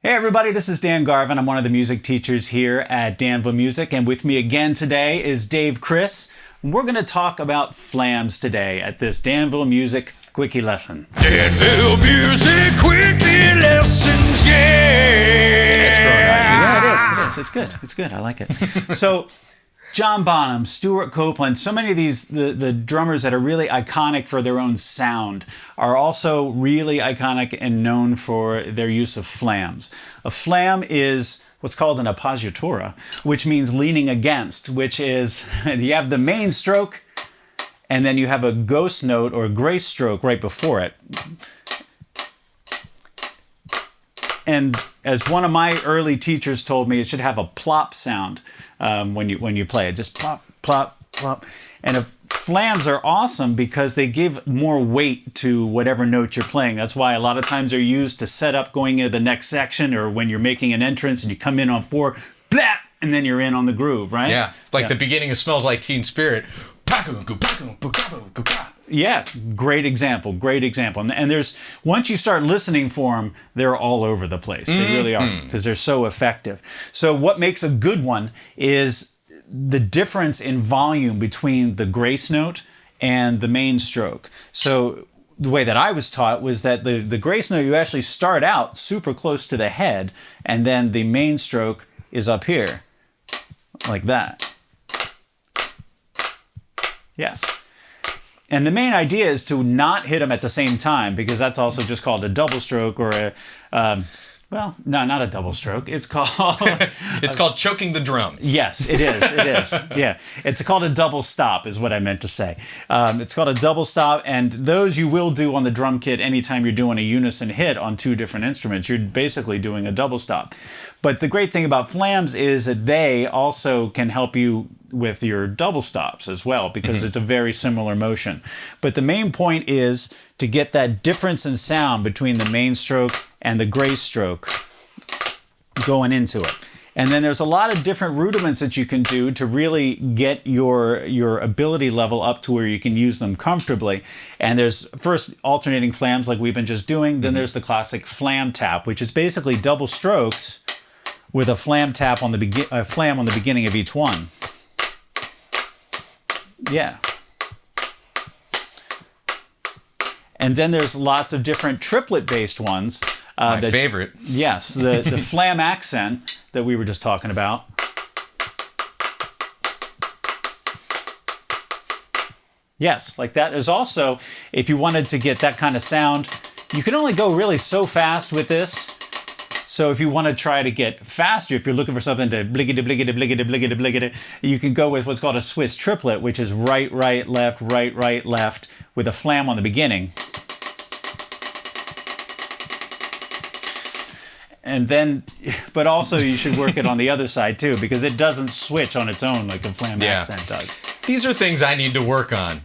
Hey everybody, this is Dan Garvin. I'm one of the music teachers here at Danville Music, and with me again today is Dave Criss. We're going to talk about flams today at this Danville Music Quickie Lesson. Danville Music Quickie Lessons, yeah! That's growing on you. Yeah, it is. It's good. I like it. So, John Bonham, Stuart Copeland, so many of these, the drummers that are really iconic for their own sound are also really iconic and known for their use of flams. A flam is what's called an appoggiatura, which means leaning against, which is you have the main stroke and then you have a ghost note or grace stroke right before it. And as one of my early teachers told me, it should have a plop sound when you play it. Just plop, plop, plop. And flams are awesome because they give more weight to whatever note you're playing. That's why a lot of times they're used to set up going into the next section, or when you're making an entrance and you come in on 4, blah, and then you're in on the groove, right? Yeah, like the beginning of Smells Like Teen Spirit. Yeah, great example. And there's, once you start listening for them, they're all over the place. They really are, because they're so effective. So what makes a good one is the difference in volume between the grace note and the main stroke. So the way that I was taught was that the grace note, you actually start out super close to the head, and then the main stroke is up here, like that. Yes. And the main idea is to not hit them at the same time, because that's also just called a double stroke or well, no, not a double stroke. It's called... It's called choking the drum. Yes, it is. Yeah. It's called a double stop is what I meant to say. It's called a double stop, and those you will do on the drum kit anytime you're doing a unison hit on two different instruments. You're basically doing a double stop. But the great thing about flams is that they also can help you with your double stops as well, because it's a very similar motion. But the main point is to get that difference in sound between the main stroke and the grace stroke going into it. And then there's a lot of different rudiments that you can do to really get your ability level up to where you can use them comfortably. And there's first alternating flams like we've been just doing. Then there's the classic flam tap, which is basically double strokes with a flam tap on the flam on the beginning of each one. Yeah. And then there's lots of different triplet-based ones. My favorite. Yes, the flam accent that we were just talking about. Yes, like that. There's also, if you wanted to get that kind of sound, you can only go really so fast with this. So if you want to try to get faster, if you're looking for something to bliggity, bliggity, bliggity, bliggity, bliggity, you can go with what's called a Swiss triplet, which is right, right, left, with a flam on the beginning. And then, but also you should work it on the other side too, because it doesn't switch on its own like a flam accent does. These are things I need to work on.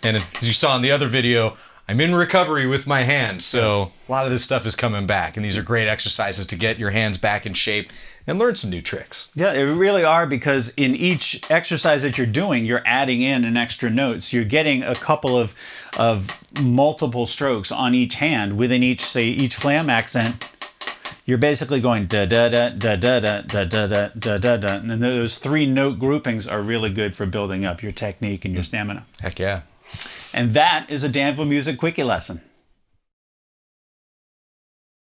And as you saw in the other video, I'm in recovery with my hands, so a lot of this stuff is coming back, and these are great exercises to get your hands back in shape and learn some new tricks. Yeah, they really are, because in each exercise that you're doing, you're adding in an extra note. So you're getting a couple of multiple strokes on each hand within each flam accent. You're basically going da da da da da da da da da da da da, and then those 3 note groupings are really good for building up your technique and your stamina. Heck yeah. And that is a Danville Music Quickie Lesson.